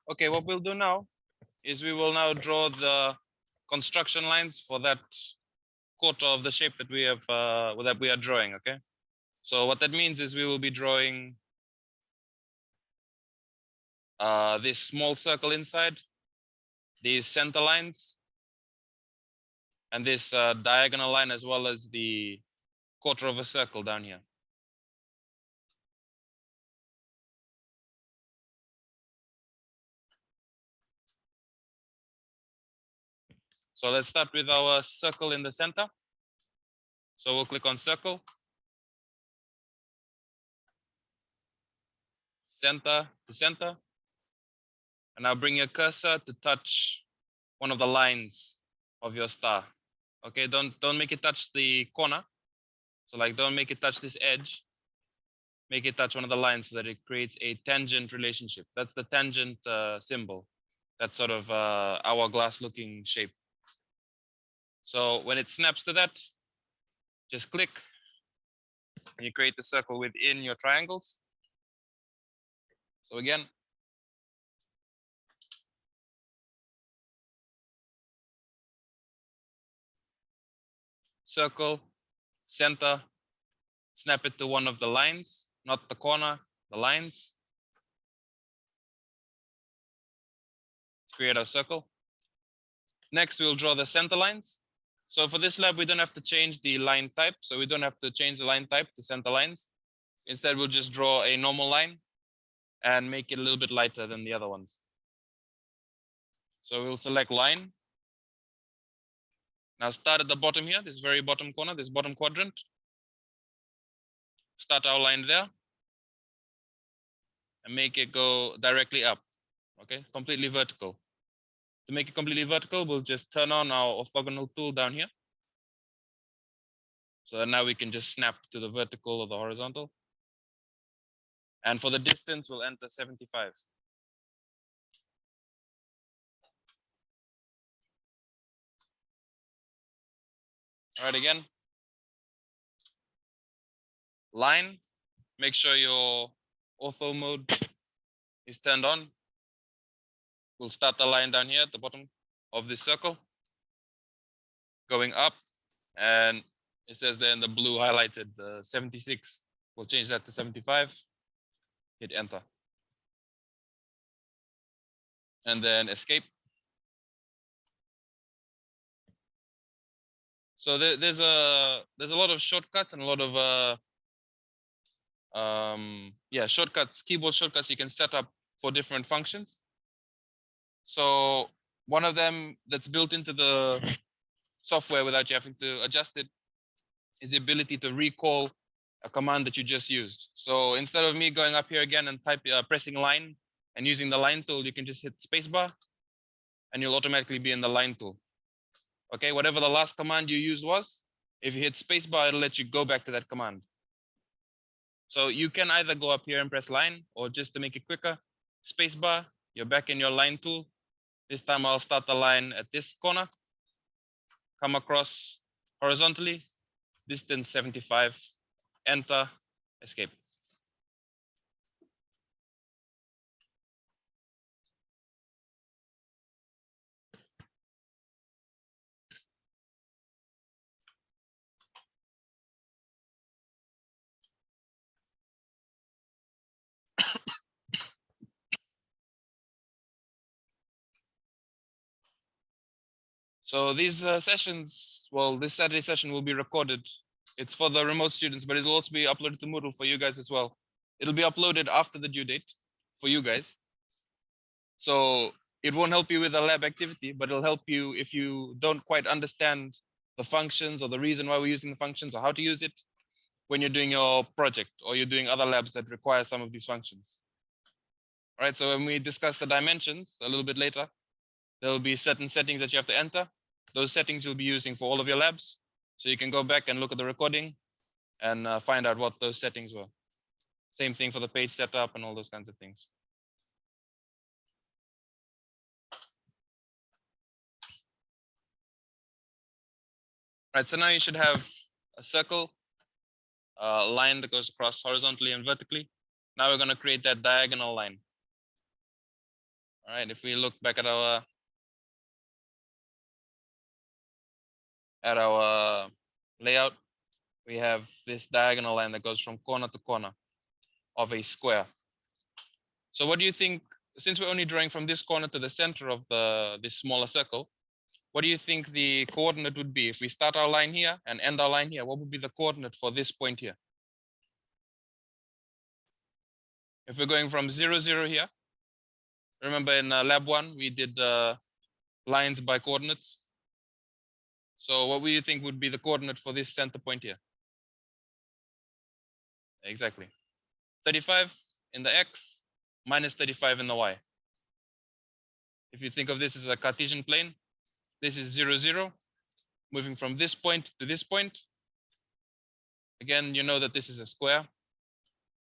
Okay, what we'll do now is we will now draw the construction lines for that quarter of the shape that we have that we are drawing. Okay, so what that means is we will be drawing this small circle inside, these center lines, and this diagonal line, as well as the quarter of a circle down here. So let's start with our circle in the center. So we'll click on circle, center to center, and now bring your cursor to touch one of the lines of your star. Okay, don't make it touch the corner. So like, don't make it touch this edge. Make it touch one of the lines so that it creates a tangent relationship. That's the tangent symbol. That's sort of hourglass looking shape. So when it snaps to that, just click and you create the circle within your triangles. So again, circle, center, snap it to one of the lines, not the corner, the lines. Create our circle. Next, we'll draw the center lines. So for this lab, we don't have to change the line type. So we don't have to change the line type to center lines. Instead, we'll just draw a normal line and make it a little bit lighter than the other ones. So we'll select line. Now start at the bottom here, this very bottom corner, this bottom quadrant. Start our line there and make it go directly up. Okay, completely vertical. To make it completely vertical, we'll just turn on our orthogonal tool down here. So now we can just snap to the vertical or the horizontal. And for the distance, we'll enter 75. All right, again. Line, make sure your ortho mode is turned on. We'll start the line down here at the bottom of this circle, going up, and it says there in the blue highlighted 76. We'll change that to 75. Hit enter, and then escape. So there's a lot of shortcuts and a lot of shortcuts, keyboard shortcuts you can set up for different functions. So one of them that's built into the software without you having to adjust it is the ability to recall a command that you just used. So instead of me going up here again and pressing line and using the line tool, you can just hit spacebar and you'll automatically be in the line tool. Okay, whatever the last command you used was, if you hit spacebar, it'll let you go back to that command. So you can either go up here and press line, or just to make it quicker, spacebar, you're back in your line tool. This time I'll start the line at this corner, come across horizontally, distance 75, enter, escape. So these sessions, well, this Saturday session will be recorded. It's for the remote students, but it'll also be uploaded to Moodle for you guys as well. It'll be uploaded after the due date for you guys. So it won't help you with the lab activity, but it'll help you if you don't quite understand the functions or the reason why we're using the functions or how to use it when you're doing your project or you're doing other labs that require some of these functions. All right, so when we discuss the dimensions a little bit later, there will be certain settings that you have to enter. Those settings you'll be using for all of your labs. So you can go back and look at the recording and find out what those settings were. Same thing for the page setup and all those kinds of things. All right, so now you should have a circle, a line that goes across horizontally and vertically. Now we're going to create that diagonal line. All right, if we look back at our layout, we have this diagonal line that goes from corner to corner of a square. So what do you think, since we're only drawing from this corner to the center of this smaller circle, what do you think the coordinate would be? If we start our line here and end our line here, what would be the coordinate for this point here? If we're going from 0, 0 here, remember in lab 1, we did lines by coordinates. So what do you think would be the coordinate for this center point here? Exactly. 35 in the x minus 35 in the y. If you think of this as a Cartesian plane, this is 0, 0, moving from this point to this point. Again, you know that this is a square.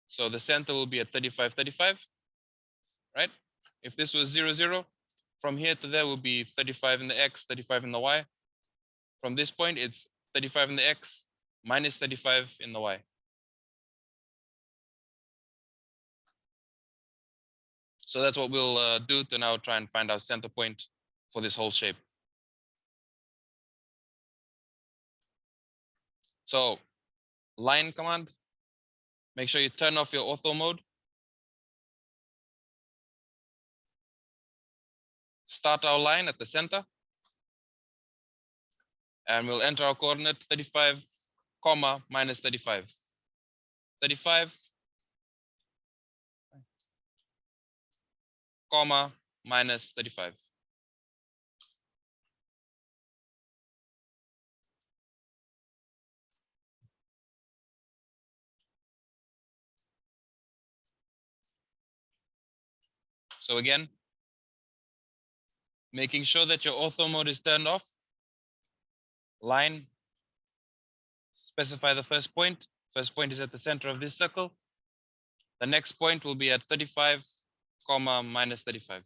So the center will be at 35, 35, right? If this was 0, 0, from here to there will be 35 in the x, 35 in the y. From this point, it's 35 in the x minus 35 in the y. So that's what we'll do to now try and find our center point for this whole shape. So line command, make sure you turn off your ortho mode. Start our line at the center. And we'll enter our coordinate 35, comma, minus 35. 35, comma, minus 35. So again, making sure that your ortho mode is turned off. Line, specify the first point. First point is at the center of this circle. The next point will be at 35, comma, minus 35.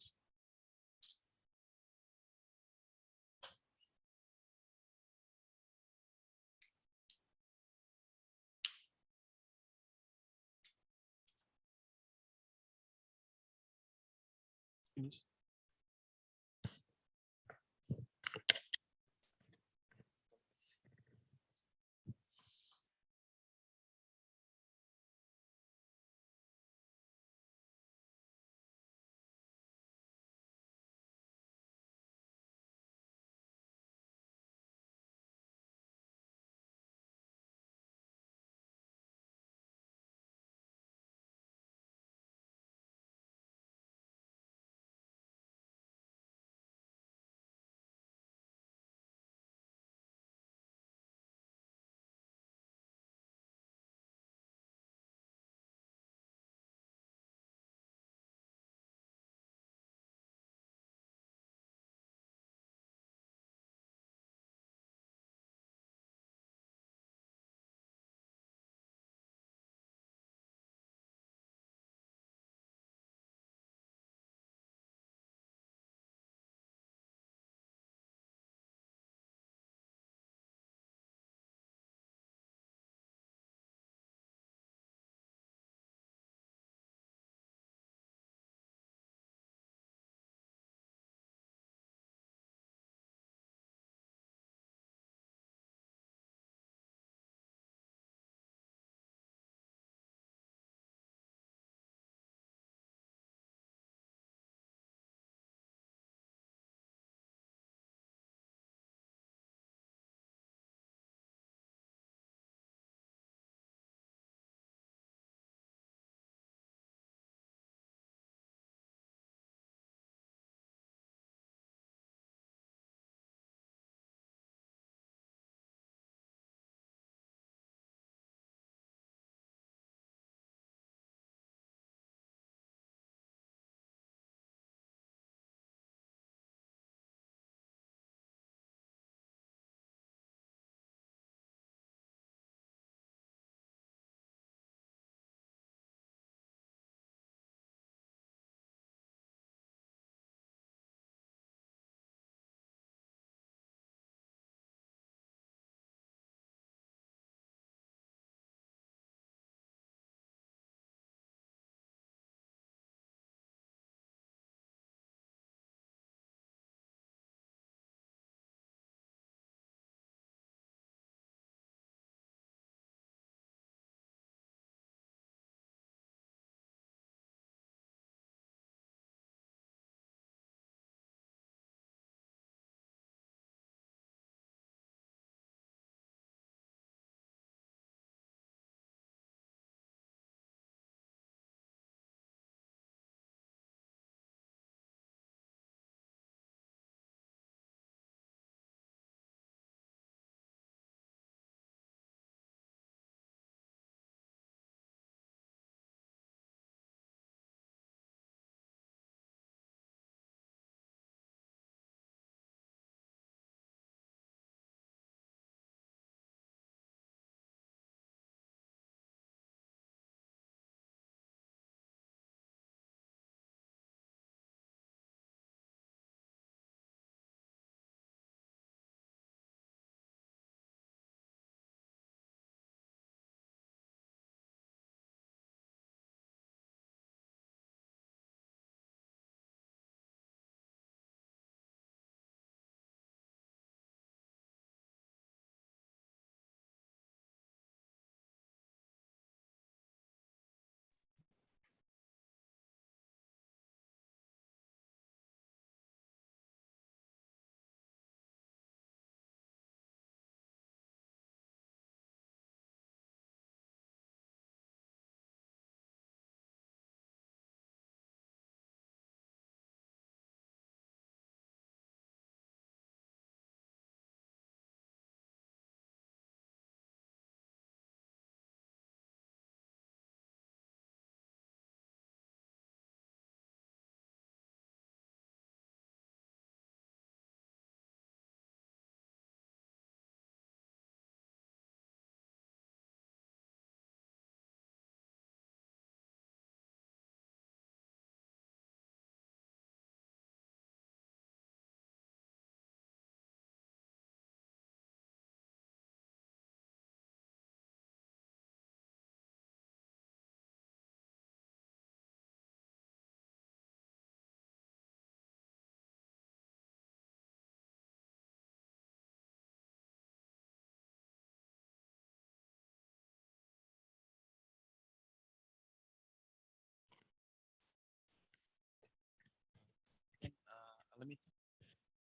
another meeting.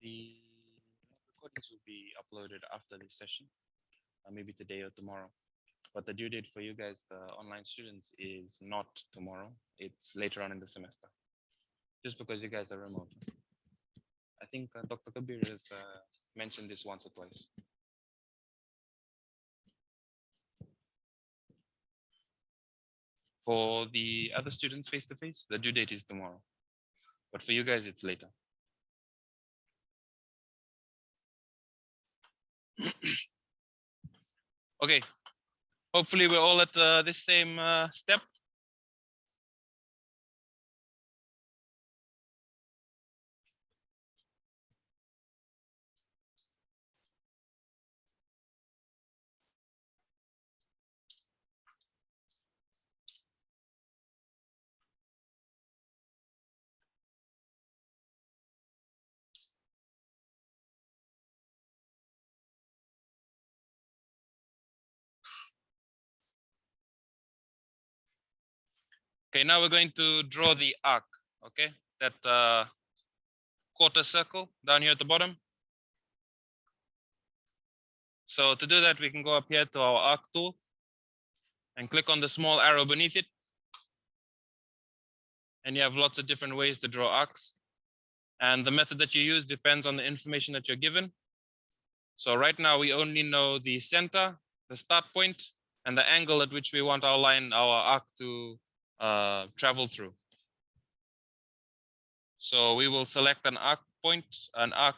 The recordings will be uploaded after this session, maybe today or tomorrow. But the due date for you guys, the online students, is not tomorrow. It's later on in the semester, just because you guys are remote. I think Dr. Kabir has mentioned this once or twice. For the other students face-to-face, the due date is tomorrow. But for you guys, it's later. Okay. Hopefully we're all at this same step. Okay, now we're going to draw the arc, okay? That quarter circle down here at the bottom. So to do that, we can go up here to our arc tool and click on the small arrow beneath it. And you have lots of different ways to draw arcs. And the method that you use depends on the information that you're given. So right now we only know the center, the start point, and the angle at which we want our line, our arc to travel through. So we will select an arc point, an arc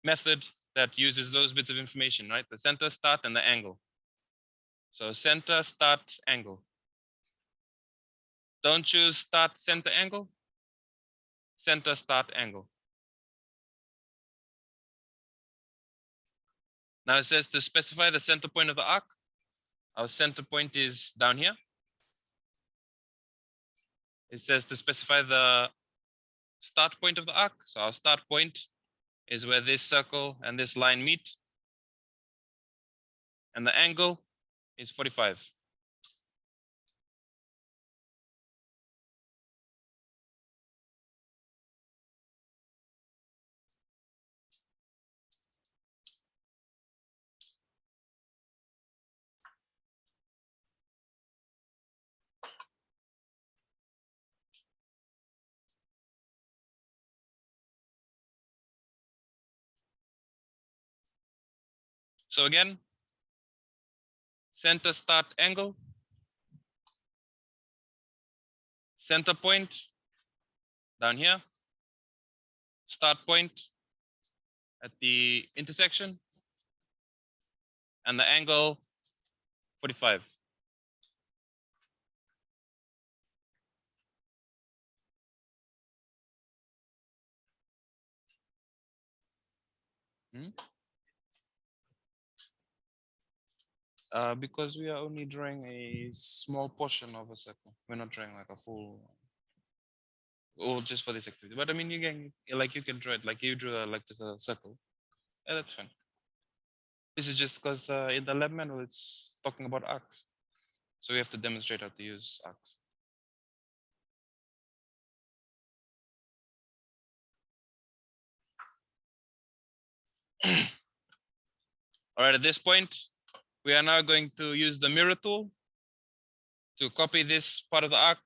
method that uses those bits of information, right? The center, start, and the angle. So center, start, angle. Don't choose start, center, angle. Center, start, angle. Now it says to specify the center point of the arc. Our center point is down here. It says to specify the start point of the arc. So our start point is where this circle and this line meet. And the angle is 45. So again, center, start, angle, center point down here, start point at the intersection, and the angle 45. Because we are only drawing a small portion of a circle. We're not drawing like a full, or just for this activity. But I mean, you can draw it like you drew like just a circle. Yeah, that's fine. This is just because in the lab manual it's talking about arcs, so we have to demonstrate how to use arcs. All right, at this point, we are now going to use the mirror tool to copy this part of the arc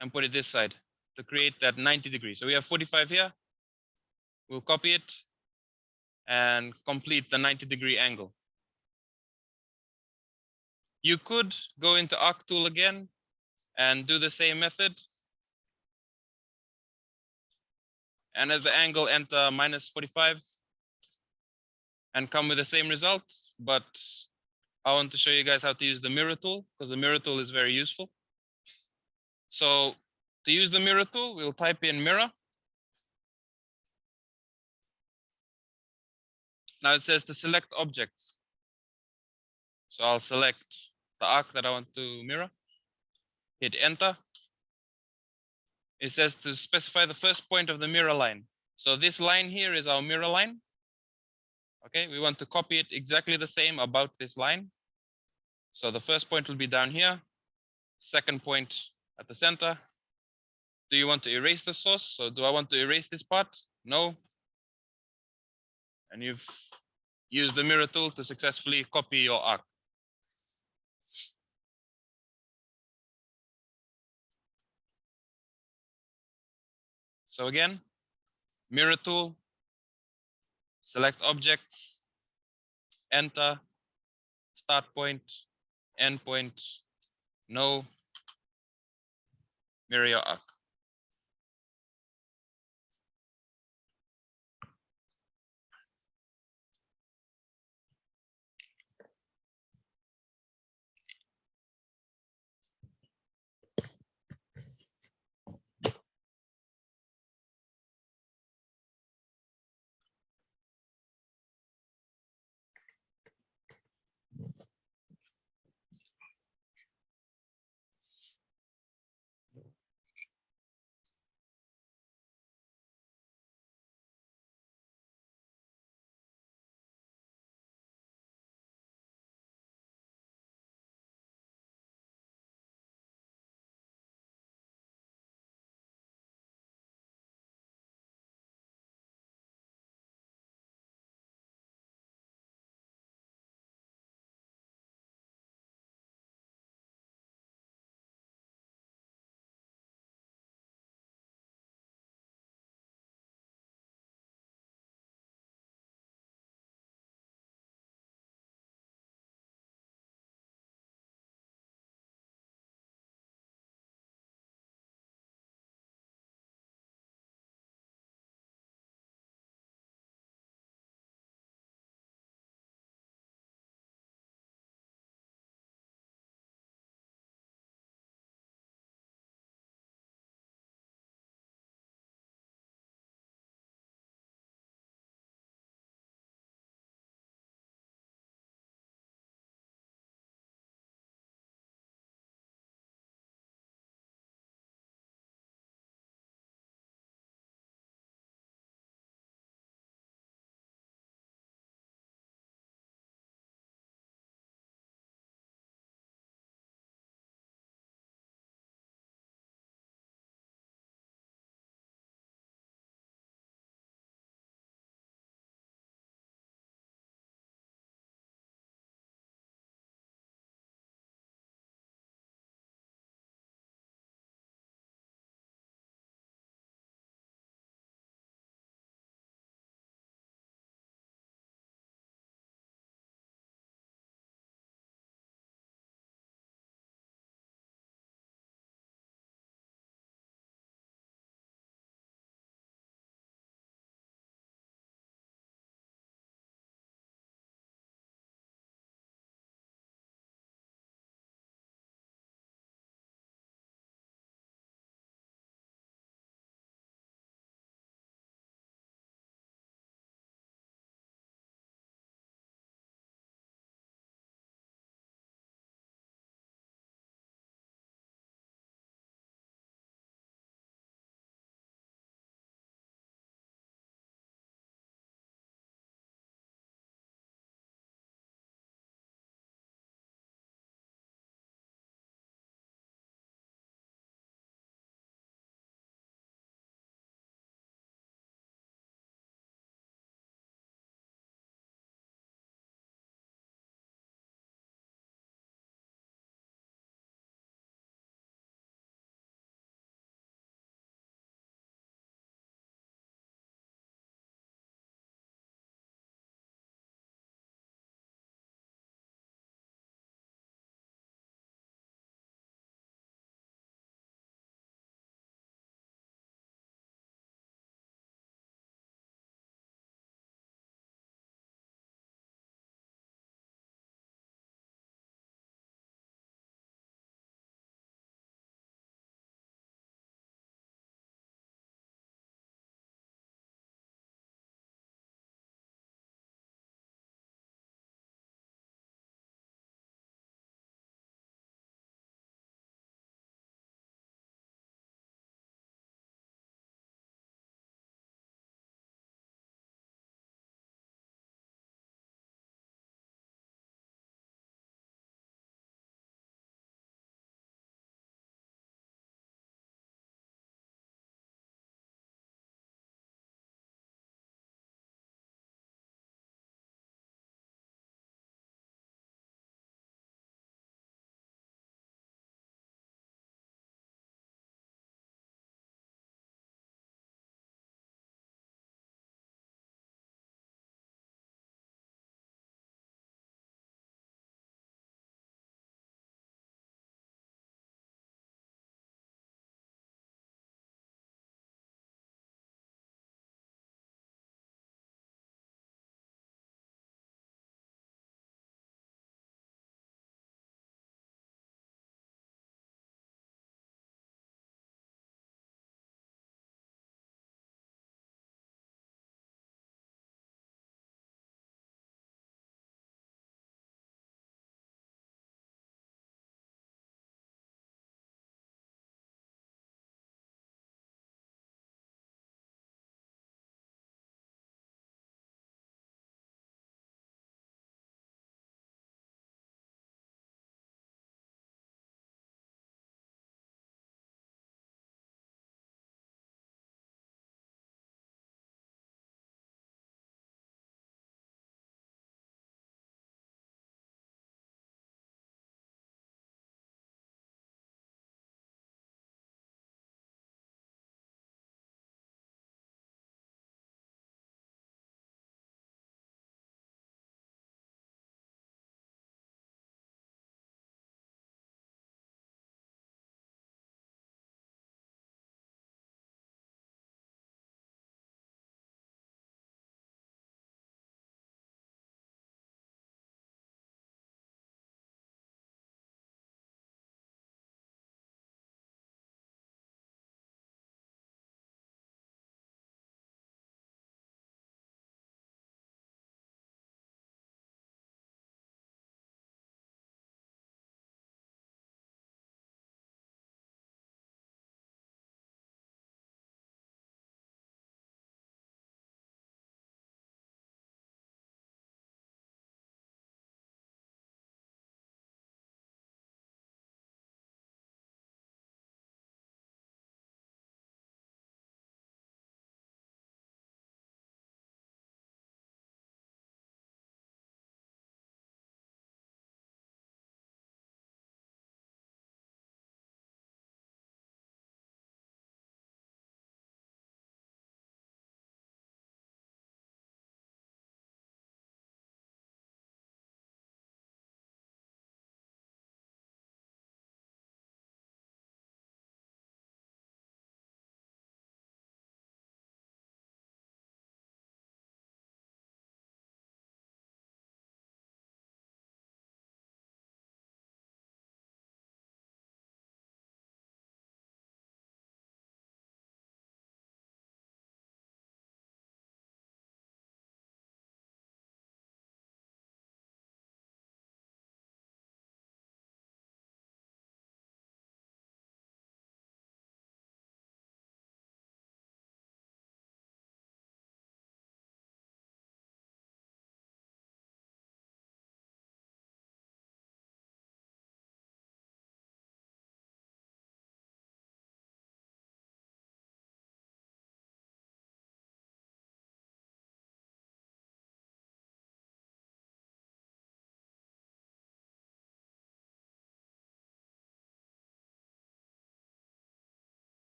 and put it this side to create that 90 degrees. So we have 45 here. We'll copy it and complete the 90-degree angle. You could go into arc tool again and do the same method. And as the angle, enter -45 and come with the same result. But I want to show you guys how to use the mirror tool, because the mirror tool is very useful. So to use the mirror tool, we'll type in mirror. Now it says to select objects. So I'll select the arc that I want to mirror. Hit enter. It says to specify the first point of the mirror line. So this line here is our mirror line. Okay, we want to copy it exactly the same about this line. So the first point will be down here, second point at the center, Do you want to erase the source? So do I want to erase this part? No. And you've used the mirror tool to successfully copy your arc. So again, mirror tool, select objects, enter, start point, end point, no, mirror your arc.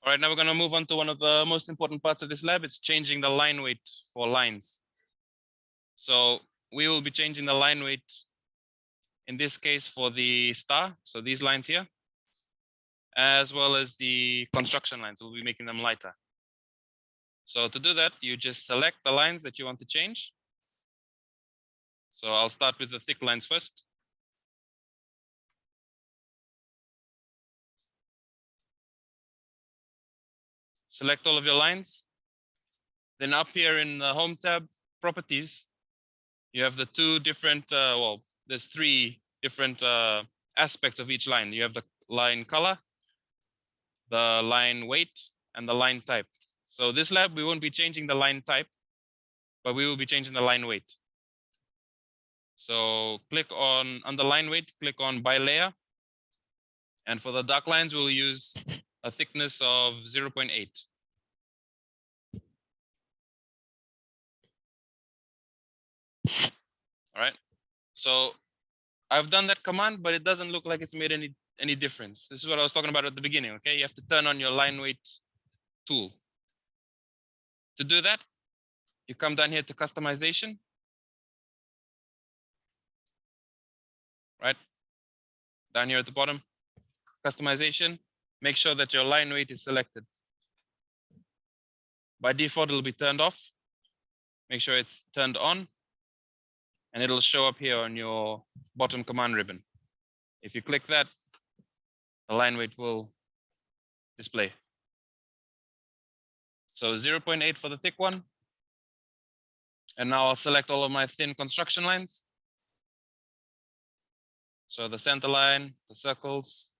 All right, now we're going to move on to one of the most important parts of this lab. It's changing the line weight for lines. So we will be changing the line weight in this case for the star. So these lines here, as well as the construction lines, we'll be making them lighter. So to do that, you just select the lines that you want to change. So I'll start with the thick lines first. Select all of your lines. Then up here in the Home tab, Properties, you have the two different, well, there's three different aspects of each line. You have the line color, the line weight, and the line type. So this lab, we won't be changing the line type, but we will be changing the line weight. So click on the line weight, click on by layer. And for the dark lines, we'll use a thickness of 0.8. All right. So I've done that command, but it doesn't look like it's made any difference. This is what I was talking about at the beginning. Okay, you have to turn on your line weight tool. To do that, you come down here to customization. Right down here at the bottom, customization. Make sure that your line weight is selected. By default, it'll be turned off. Make sure it's turned on, and it'll show up here on your bottom command ribbon. If you click that, the line weight will display. So 0.8 for the thick one. And now I'll select all of my thin construction lines. So the center line, the circles,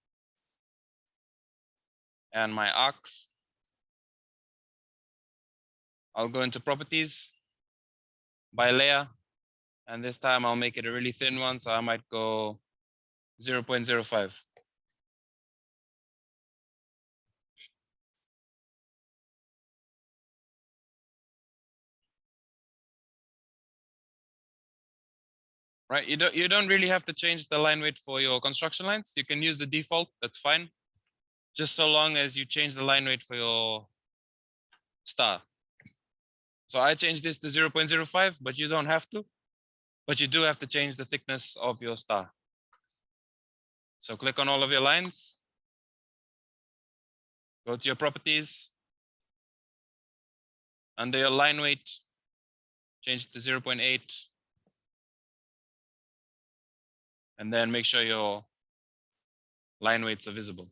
and my arcs. I'll go into properties, by layer, and this time I'll make it a really thin one. So I might go 0.05. Right, you don't really have to change the line weight for your construction lines. You can use the default, that's fine. Just so long as you change the line weight for your star. So I changed this to 0.05, but you don't have to. But you do have to change the thickness of your star. So click on all of your lines. Go to your properties. Under your line weight, change it to 0.8. And then make sure your line weights are visible.